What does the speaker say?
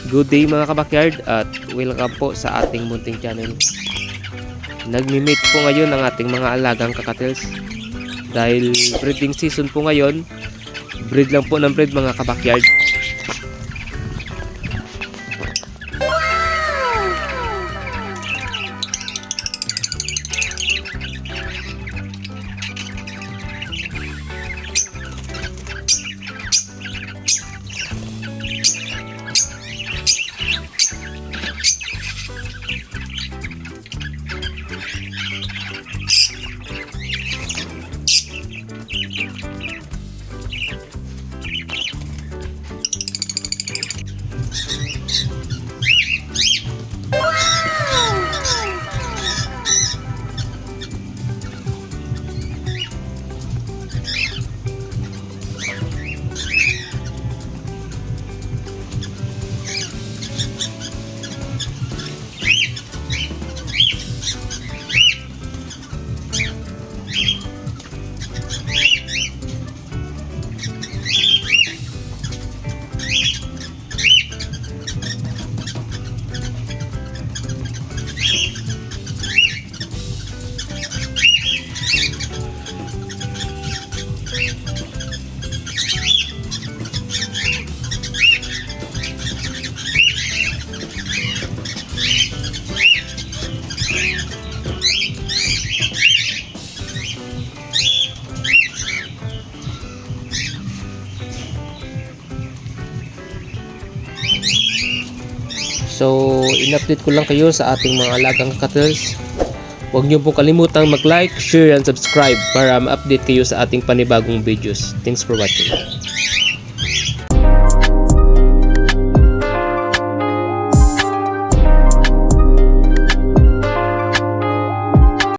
Good day mga kabakyard at welcome po sa ating munting channel. Nagmi-meet po ngayon ang ating mga alagang kakatils. Dahil breeding season po ngayon, breed lang po ng breed mga kabakyard. So, in-update ko lang kayo sa ating mga alagang kakatils. Huwag niyo po kalimutang mag-like, share, and subscribe para ma-update kayo sa ating panibagong videos. Thanks for watching.